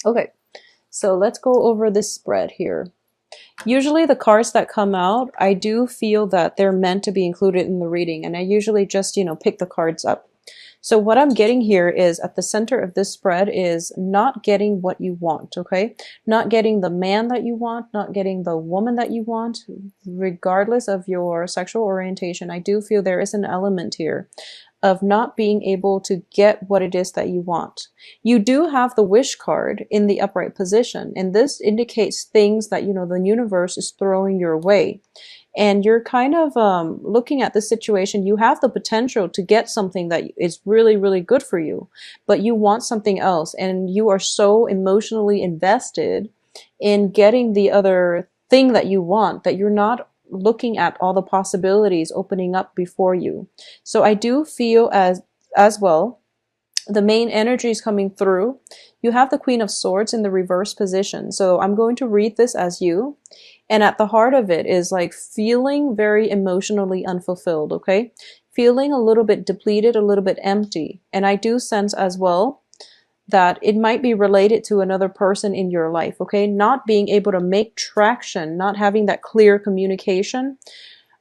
Okay, so let's go over this spread here. Usually the cards that come out, I do feel that they're meant to be included in the reading, and I usually just, pick the cards up. So what I'm getting here is at the center of this spread is not getting what you want, okay? Not getting the man that you want, not getting the woman that you want, regardless of your sexual orientation. I do feel there is an element here of not being able to get what it is that you want. You do have the wish card in the upright position, and this indicates things that, the universe is throwing your way. And you're kind of looking at the situation. You have the potential to get something that is really, really good for you, but you want something else, and you are so emotionally invested in getting the other thing that you want that you're not looking at all the possibilities opening up before you. So I do feel as well the main energy is coming through. You have the Queen of Swords in the reverse position. So I'm going to read this as you. And at the heart of it is like feeling very emotionally unfulfilled, okay? Feeling a little bit depleted, a little bit empty. And I do sense as well that it might be related to another person in your life, okay? Not being able to make traction, not having that clear communication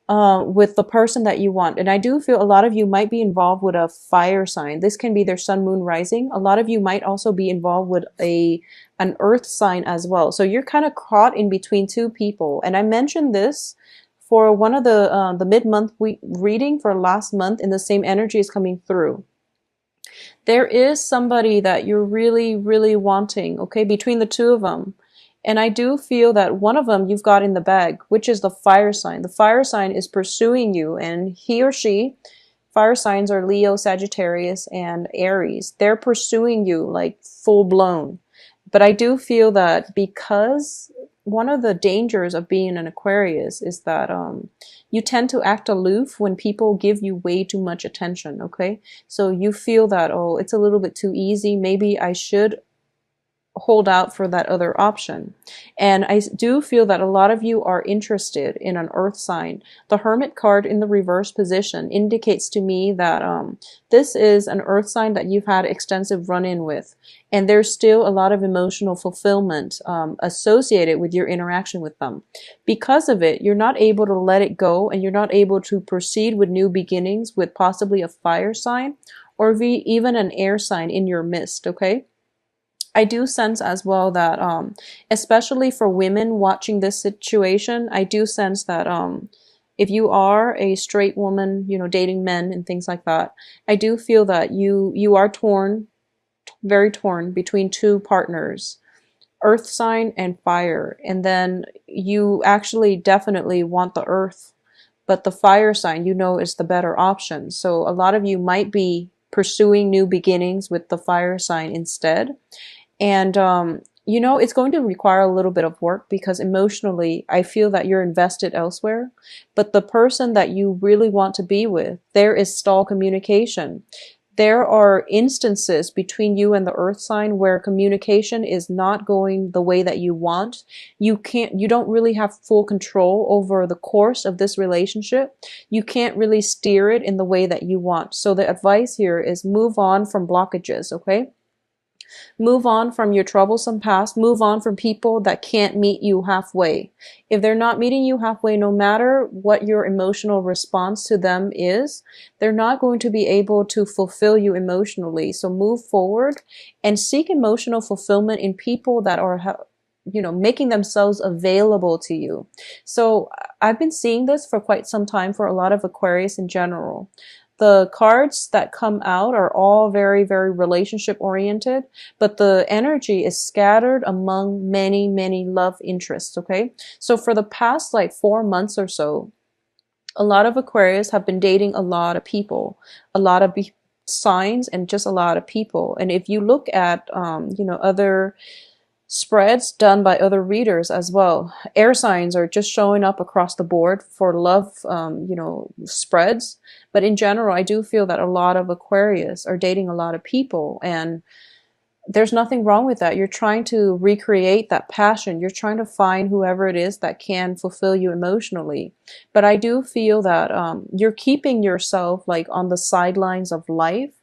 with the person that you want. And I do feel a lot of you might be involved with a fire sign. This can be their sun, moon, rising. A lot of you might also be involved with an earth sign as well. So you're kind of caught in between two people. And I mentioned this for one of the mid-month reading for last month, and the same energy is coming through. There is somebody that you're really, really wanting, okay, between the two of them. And I do feel that one of them you've got in the bag, which is the fire sign. The fire sign is pursuing you, and he or she, fire signs are Leo, Sagittarius, and Aries. They're pursuing you like full blown. But I do feel that because one of the dangers of being an Aquarius is that you tend to act aloof when people give you way too much attention, okay? So you feel that, oh, it's a little bit too easy. Maybe I should hold out for that other option. And I do feel that a lot of you are interested in an earth sign. The Hermit card in the reverse position indicates to me that this is an earth sign that you've had extensive run-in with, and there's still a lot of emotional fulfillment associated with your interaction with them. Because of it, you're not able to let it go, and you're not able to proceed with new beginnings with possibly a fire sign or even an air sign in your midst, okay? I do sense as well that, especially for women watching this situation, I do sense that if you are a straight woman, dating men and things like that, I do feel that you are torn, very torn between two partners, earth sign and fire. And then you actually definitely want the earth, but the fire sign, is the better option. So a lot of you might be pursuing new beginnings with the fire sign instead. And, it's going to require a little bit of work because emotionally, I feel that you're invested elsewhere. But the person that you really want to be with, there is stall communication. There are instances between you and the earth sign where communication is not going the way that you want. You don't really have full control over the course of this relationship. You can't really steer it in the way that you want. So the advice here is move on from blockages, okay? Move on from your troublesome past. Move on from people that can't meet you halfway. If they're not meeting you halfway, no matter what your emotional response to them is, they're not going to be able to fulfill you emotionally. So move forward and seek emotional fulfillment in people that are making themselves available to you. So I've been seeing this for quite some time for a lot of Aquarius in general. The cards that come out are all very, very relationship oriented, but the energy is scattered among many, many love interests, okay? So for the past 4 months or so, a lot of Aquarius have been dating a lot of people, a lot of signs, and just a lot of people. And if you look at, other spreads done by other readers as well, air signs are just showing up across the board for love, spreads. But in general, I do feel that a lot of Aquarius are dating a lot of people, and there's nothing wrong with that. You're trying to recreate that passion. You're trying to find whoever it is that can fulfill you emotionally. But I do feel that you're keeping yourself on the sidelines of life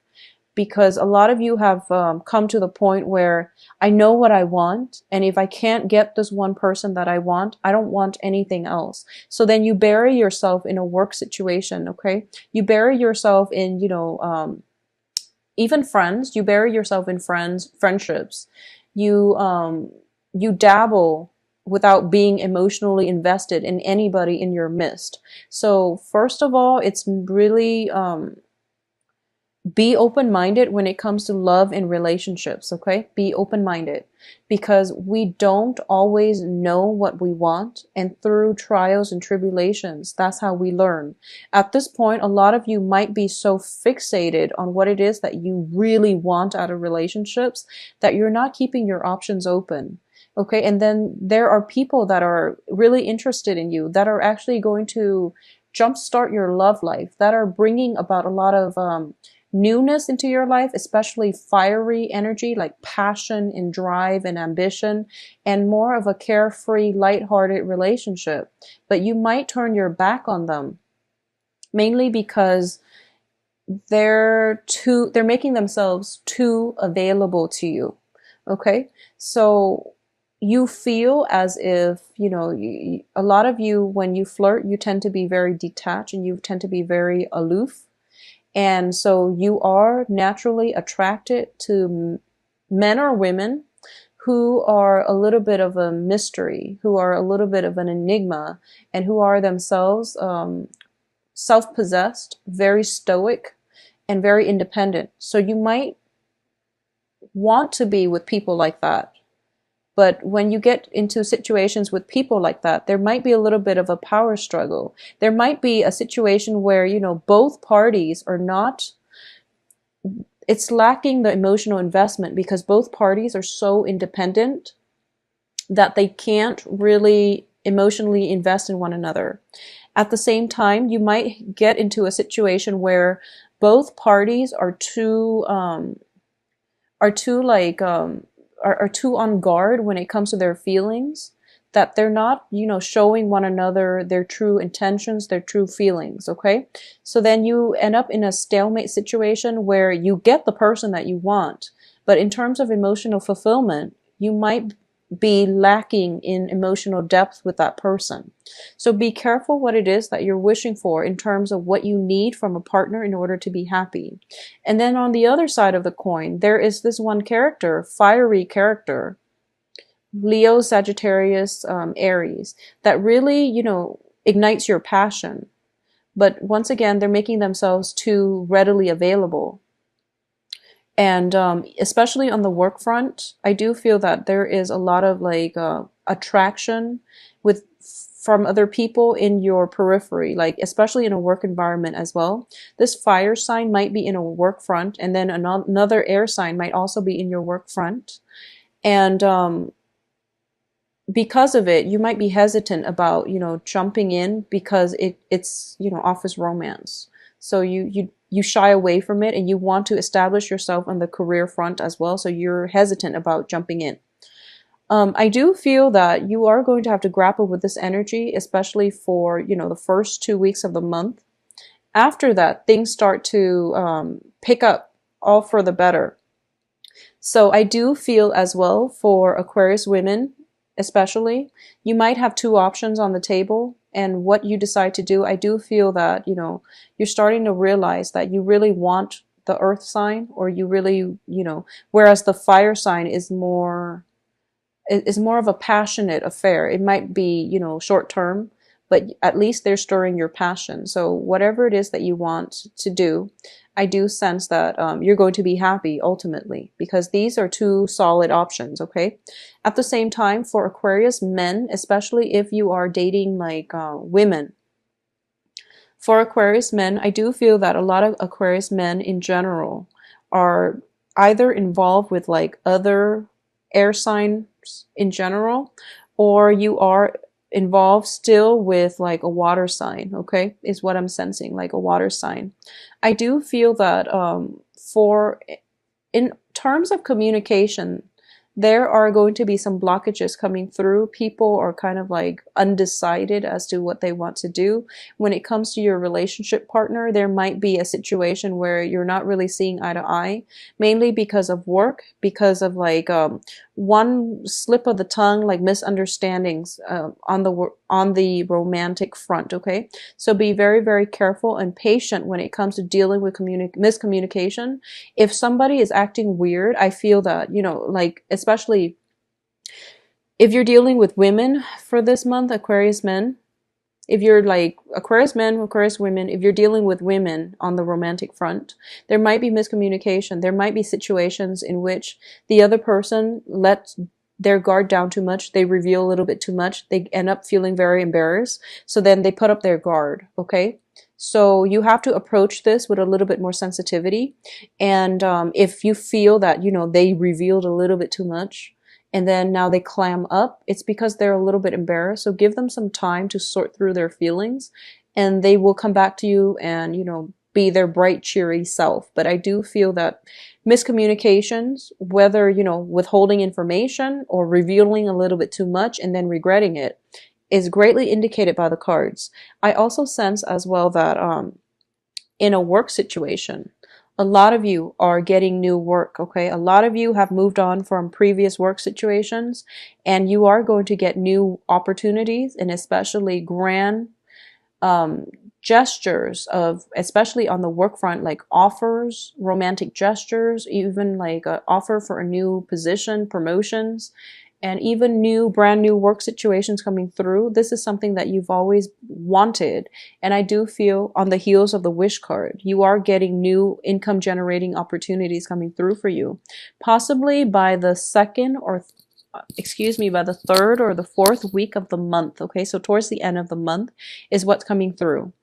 because a lot of you have come to the point where I know what I want, and if I can't get this one person that I want, I don't want anything else. So then you bury yourself in a work situation, okay? You bury yourself in, even friends. You bury yourself in friendships. You dabble without being emotionally invested in anybody in your midst. So first of all, it's really be open-minded when it comes to love and relationships, okay? Be open-minded, because we don't always know what we want, and through trials and tribulations, that's how we learn. At this point, a lot of you might be so fixated on what it is that you really want out of relationships that you're not keeping your options open. Okay, and then there are people that are really interested in you, that are actually going to jumpstart your love life, that are bringing about a lot of newness into your life, especially fiery energy like passion and drive and ambition, and more of a carefree, lighthearted relationship. But you might turn your back on them, mainly because they're making themselves too available to you. Okay, so you feel as if, a lot of you, when you flirt, you tend to be very detached and you tend to be very aloof. And so you are naturally attracted to men or women who are a little bit of a mystery, who are a little bit of an enigma, and who are themselves self-possessed, very stoic, and very independent. So you might want to be with people like that. But when you get into situations with people like that, there might be a little bit of a power struggle. There might be a situation where, both parties are not, it's lacking the emotional investment because both parties are so independent that they can't really emotionally invest in one another. At the same time, you might get into a situation where both parties are too on guard when it comes to their feelings, that they're not, showing one another their true intentions, their true feelings, okay? So then you end up in a stalemate situation where you get the person that you want, but in terms of emotional fulfillment, you might be lacking in emotional depth with that person. So be careful what it is that you're wishing for in terms of what you need from a partner in order to be happy. And then on the other side of the coin, there is this one character, fiery character, Leo, Sagittarius, Aries, that really, ignites your passion. But once again, they're making themselves too readily available. And especially on the work front, I do feel that there is a lot of attraction from other people in your periphery, like especially in a work environment as well. This fire sign might be in a work front, and then another air sign might also be in your work front. And because of it, you might be hesitant about, jumping in because it's, office romance. So you shy away from it, and you want to establish yourself on the career front as well. So you're hesitant about jumping in. I do feel that you are going to have to grapple with this energy, especially for, the first 2 weeks of the month. After that, things start to pick up, all for the better. So I do feel as well for Aquarius women, especially, you might have two options on the table, and what you decide to do, I do feel that, you're starting to realize that you really want the earth sign, or you really, whereas the fire sign is more of a passionate affair. It might be, short term, but at least they're stirring your passion. So whatever it is that you want to do, I do sense that you're going to be happy ultimately, because these are two solid options, okay? At the same time, for Aquarius men, especially if you are dating women, for Aquarius men, I do feel that a lot of Aquarius men in general are either involved with other air signs in general, or you are involved still with a water sign, okay, is what I'm sensing, a water sign. I do feel that in terms of communication, there are going to be some blockages coming through. People are kind of like undecided as to what they want to do. When it comes to your relationship partner, there might be a situation where you're not really seeing eye to eye, mainly because of work, because of like one slip of the tongue, like misunderstandings on the romantic front. Okay, so be very, very careful and patient when it comes to dealing with miscommunication. If somebody is acting weird, I feel that, you know, like, especially if you're dealing with women for this month, Aquarius men, if you're like Aquarius men, Aquarius women, if you're dealing with women on the romantic front, there might be miscommunication. There might be situations in which the other person lets their guard down too much. They reveal a little bit too much. They end up feeling very embarrassed. So then they put up their guard. Okay. So you have to approach this with a little bit more sensitivity. And if you feel that, you know, they revealed a little bit too much, and then now they clam up, it's because they're a little bit embarrassed. So give them some time to sort through their feelings, and they will come back to you and, you know, be their bright, cheery self. But I do feel that miscommunications, whether, you know, withholding information or revealing a little bit too much and then regretting it, is greatly indicated by the cards. I also sense as well that in a work situation, a lot of you are getting new work, okay? A lot of you have moved on from previous work situations, and you are going to get new opportunities, and especially grand gestures of, especially on the work front, like offers, romantic gestures, even like an offer for a new position, promotions, and even brand new work situations coming through. This is something that you've always wanted. And I do feel on the heels of the wish card, you are getting new income generating opportunities coming through for you. Possibly by the by the third or the fourth week of the month. Okay, so towards the end of the month is what's coming through.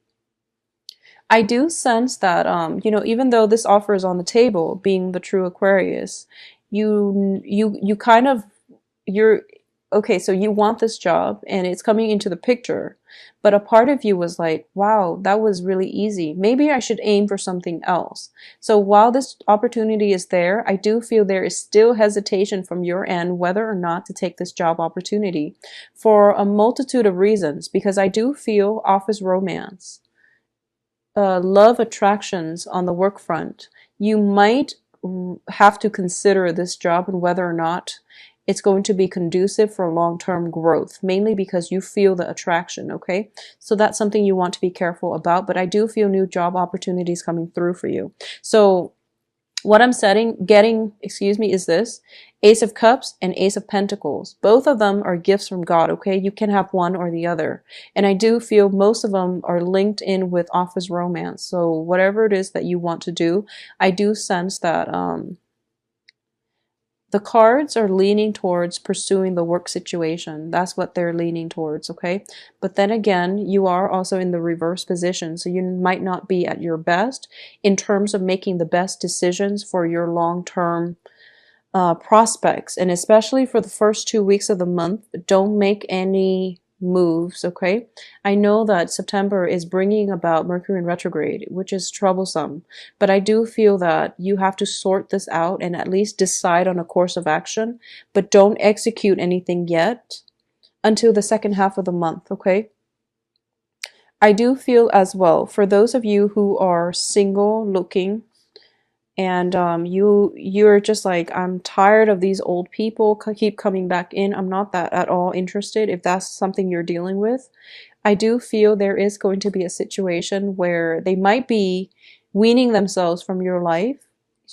I do sense that, you know, even though this offer is on the table, being the true Aquarius, you kind of, you're okay, so you want this job and it's coming into the picture, but a part of you was like, wow, that was really easy. Maybe I should aim for something else. So while this opportunity is there, I do feel there is still hesitation from your end whether or not to take this job opportunity for a multitude of reasons, because I do feel office romance, love attractions on the work front. You might have to consider this job and whether or not it's going to be conducive for long-term growth, mainly because you feel the attraction, okay? So that's something you want to be careful about, but I do feel new job opportunities coming through for you. So what I'm getting, is this Ace of Cups and Ace of Pentacles. Both of them are gifts from God, okay? You can have one or the other. And I do feel most of them are linked in with office romance. So whatever it is that you want to do, I do sense that the cards are leaning towards pursuing the work situation. That's what they're leaning towards, okay? But then again, you are also in the reverse position, so you might not be at your best in terms of making the best decisions for your long-term prospects. And especially for the first 2 weeks of the month, don't make any moves, okay? I know that September is bringing about Mercury in retrograde, which is troublesome, but I do feel that you have to sort this out and at least decide on a course of action, but don't execute anything yet until the second half of the month, okay? I do feel as well, for those of you who are single looking, and you're just like, I'm tired of these old people keep coming back in. I'm not that at all interested. If that's something you're dealing with, I do feel there is going to be a situation where they might be weaning themselves from your life.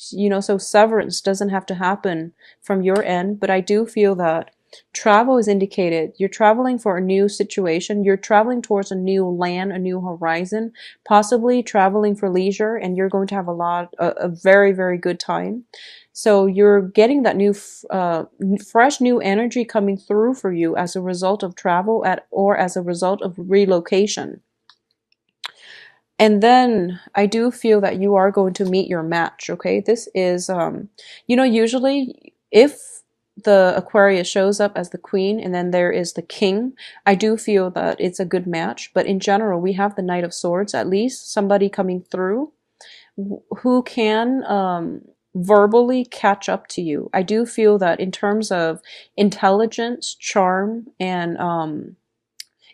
You know, so severance doesn't have to happen from your end, but I do feel that travel is indicated. You're traveling for a new situation. You're traveling towards a new land, a new horizon, possibly traveling for leisure, and you're going to have a very, very good time. So you're getting that new, fresh new energy coming through for you as a result of travel or as a result of relocation. And then I do feel that you are going to meet your match, okay? This is, you know, usually if the Aquarius shows up as the queen and then there is the king, I do feel that it's a good match. But in general, we have the Knight of Swords, at least somebody coming through who can verbally catch up to you. I do feel that in terms of intelligence, charm, and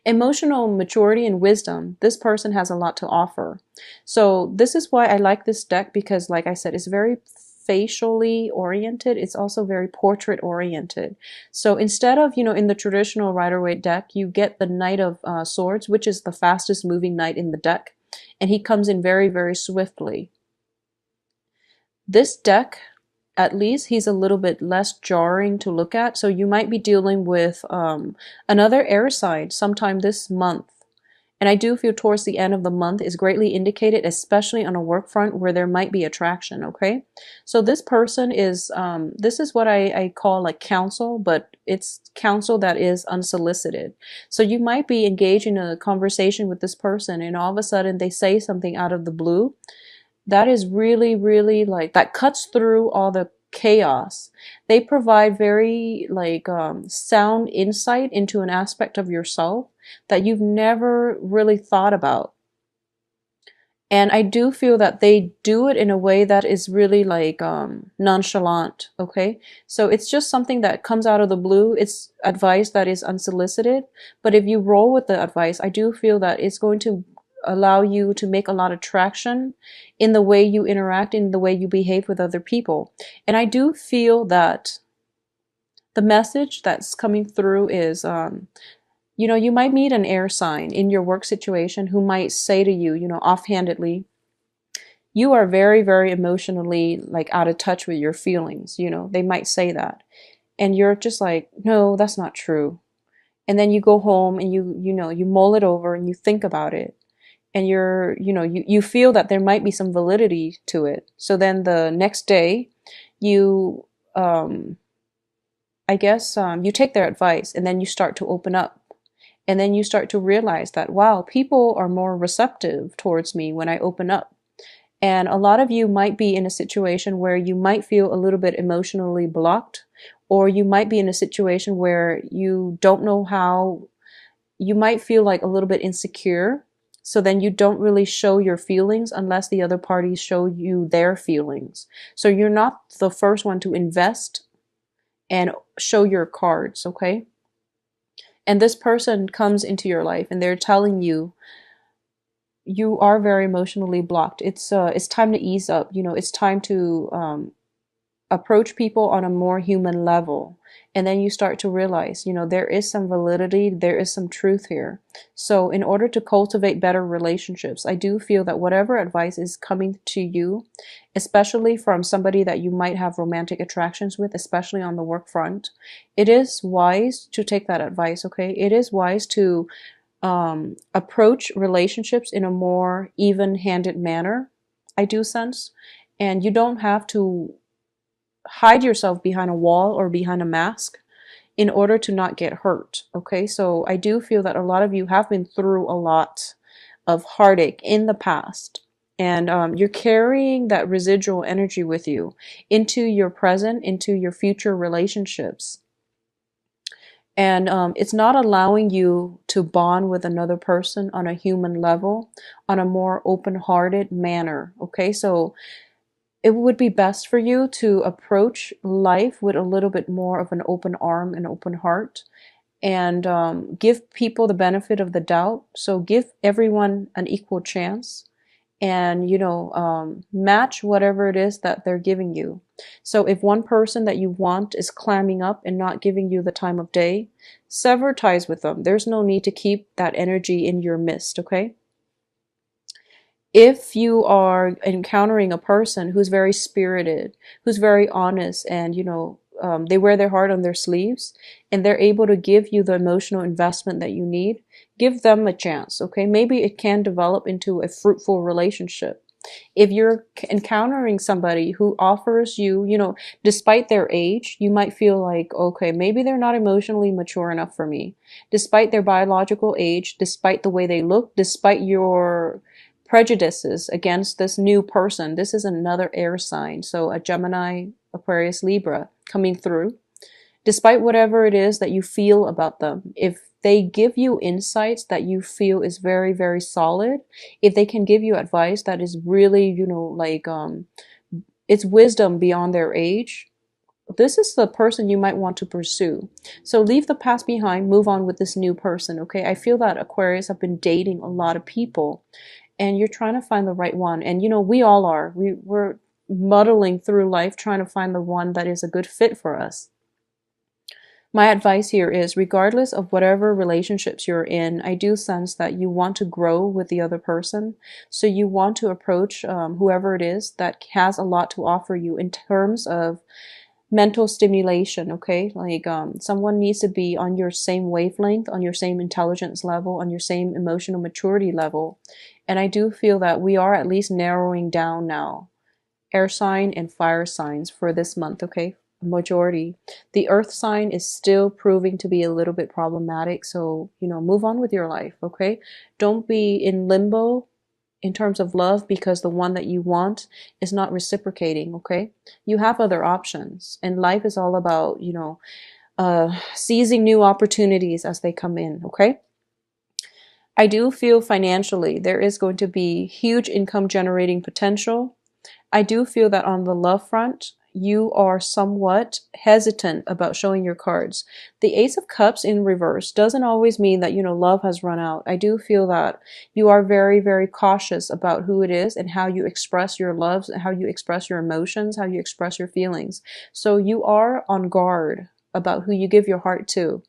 emotional maturity and wisdom, this person has a lot to offer. So this is why I like this deck, because like I said, it's very facially oriented. It's also very portrait oriented. So instead of, in the traditional Rider-Waite deck, you get the Knight of Swords, which is the fastest moving knight in the deck. And he comes in very, very swiftly. This deck, at least he's a little bit less jarring to look at. So you might be dealing with another air sign sometime this month. And I do feel towards the end of the month is greatly indicated, especially on a work front where there might be attraction, okay? So this person is, this is what I call like counsel, but it's counsel that is unsolicited. So you might be engaged in a conversation with this person and all of a sudden they say something out of the blue that is really, really like, that cuts through all the chaos. They provide very like sound insight into an aspect of yourself that you've never really thought about. And I do feel that they do it in a way that is really like nonchalant, okay? So it's just something that comes out of the blue. It's advice that is unsolicited. But if you roll with the advice, I do feel that it's going to allow you to make a lot of traction in the way you interact, in the way you behave with other people. And I do feel that the message that's coming through is, you might meet an air sign in your work situation who might say to you, offhandedly, you are very, very emotionally like out of touch with your feelings. They might say that. And you're just like, no, that's not true. And then you go home and you mull it over and you think about it. And you feel that there might be some validity to it. So then the next day, you, you take their advice and then you start to open up. And then you start to realize that, wow, people are more receptive towards me when I open up. And a lot of you might be in a situation where you might feel a little bit emotionally blocked, or you might be in a situation where you don't know how, you might feel like a little bit insecure. So then you don't really show your feelings unless the other parties show you their feelings. So you're not the first one to invest and show your cards, okay? And this person comes into your life and they're telling you, you are very emotionally blocked. It's time to ease up. It's time to approach people on a more human level. And then you start to realize, there is some validity, there is some truth here. So in order to cultivate better relationships, I do feel that whatever advice is coming to you, especially from somebody that you might have romantic attractions with, especially on the work front, it is wise to take that advice, okay? It is wise to approach relationships in a more even-handed manner, I do sense. And you don't have to hide yourself behind a wall or behind a mask in order to not get hurt, okay? So I do feel that a lot of you have been through a lot of heartache in the past, and you're carrying that residual energy with you into your present, into your future relationships. And it's not allowing you to bond with another person on a human level, on a more open-hearted manner, okay? So it would be best for you to approach life with a little bit more of an open arm and open heart, and give people the benefit of the doubt. So give everyone an equal chance, and match whatever it is that they're giving you. So if one person that you want is clamming up and not giving you the time of day, sever ties with them. There's no need to keep that energy in your midst, okay? If you are encountering a person who's very spirited, who's very honest, and they wear their heart on their sleeves, and they're able to give you the emotional investment that you need, give them a chance, okay? Maybe it can develop into a fruitful relationship. If you're encountering somebody who offers you, despite their age, you might feel like, okay, maybe they're not emotionally mature enough for me. Despite their biological age, despite the way they look, despite your prejudices against this new person. This is another air sign, so a Gemini, Aquarius, Libra coming through. Despite whatever it is that you feel about them, if they give you insights that you feel is very, very solid, if they can give you advice that is really, It's wisdom beyond their age. This is the person you might want to pursue. So leave the past behind, move on with this new person, okay? I feel that Aquarius have been dating a lot of people and you're trying to find the right one. And we all are. We're muddling through life trying to find the one that is a good fit for us. My advice here is, regardless of whatever relationships you're in, I do sense that you want to grow with the other person. So you want to approach whoever it is that has a lot to offer you in terms of mental stimulation, okay? Like someone needs to be on your same wavelength, on your same intelligence level, on your same emotional maturity level. And I do feel that we are at least narrowing down now air sign and fire signs for this month, okay? Majority. The earth sign is still proving to be a little bit problematic, so move on with your life, okay? Don't be in limbo in terms of love because the one that you want is not reciprocating, okay? You have other options, and life is all about seizing new opportunities as they come in, okay? I do feel financially there is going to be huge income generating potential. I do feel that on the love front, you are somewhat hesitant about showing your cards. The Ace of Cups in reverse doesn't always mean that, love has run out. I do feel that you are very, very cautious about who it is and how you express your loves, how you express your emotions, how you express your feelings. So you are on guard about who you give your heart to.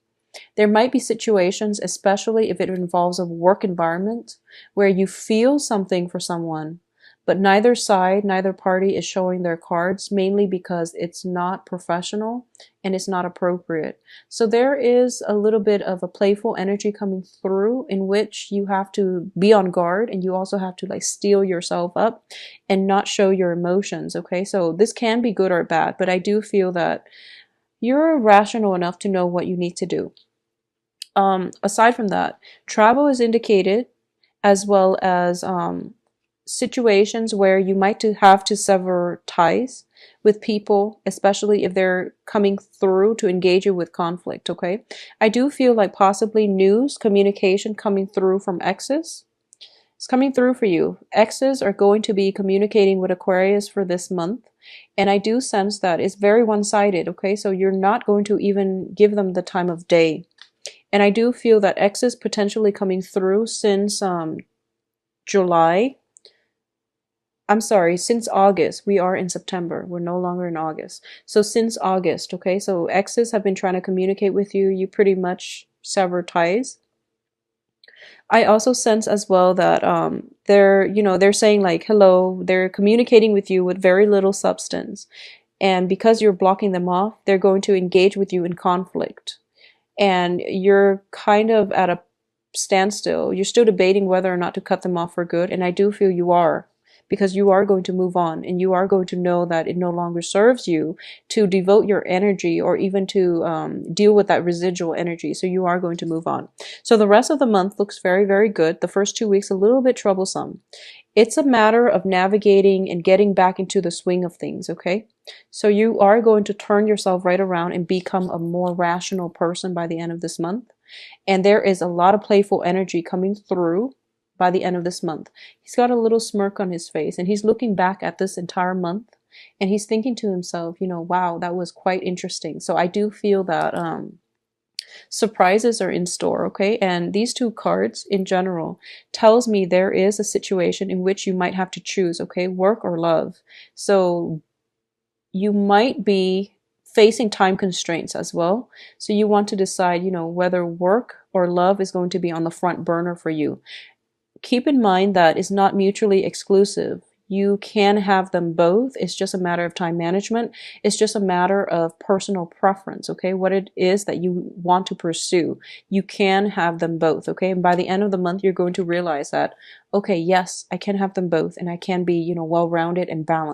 There might be situations, especially if it involves a work environment, where you feel something for someone, but neither side, neither party is showing their cards, mainly because it's not professional and it's not appropriate. So there is a little bit of a playful energy coming through in which you have to be on guard, and you also have to like steel yourself up and not show your emotions, okay? So this can be good or bad, but I do feel that you're rational enough to know what you need to do. Aside from that, travel is indicated, as well as situations where you might have to sever ties with people, especially if they're coming through to engage you with conflict, okay? I do feel like possibly news, communication coming through from exes. It's coming through for you. Exes are going to be communicating with Aquarius for this month. And I do sense that it's very one-sided, okay? So you're not going to even give them the time of day. And I do feel that exes potentially coming through since July. I'm sorry, since August. We are in September. We're no longer in August. So since August, okay? So exes have been trying to communicate with you. You pretty much sever ties. I also sense as well that they're saying like hello. They're communicating with you with very little substance. And because you're blocking them off, they're going to engage with you in conflict. And you're kind of at a standstill. You're still debating whether or not to cut them off for good. And I do feel you are, because you are going to move on and you are going to know that it no longer serves you to devote your energy or even to deal with that residual energy. So you are going to move on. So the rest of the month looks very, very good. The first 2 weeks a little bit troublesome. It's a matter of navigating and getting back into the swing of things, okay? So you are going to turn yourself right around and become a more rational person by the end of this month. And there is a lot of playful energy coming through by the end of this month. He's got a little smirk on his face and he's looking back at this entire month and he's thinking to himself, wow, that was quite interesting. So I do feel that surprises are in store, okay? And these two cards in general tells me there is a situation in which you might have to choose, okay? Work or love. So you might be facing time constraints as well. So you want to decide, whether work or love is going to be on the front burner for you. Keep in mind that it's not mutually exclusive. You can have them both. It's just a matter of time management. It's just a matter of personal preference, okay? What it is that you want to pursue. You can have them both, okay? And by the end of the month, you're going to realize that, okay, yes, I can have them both and I can be, well-rounded and balanced.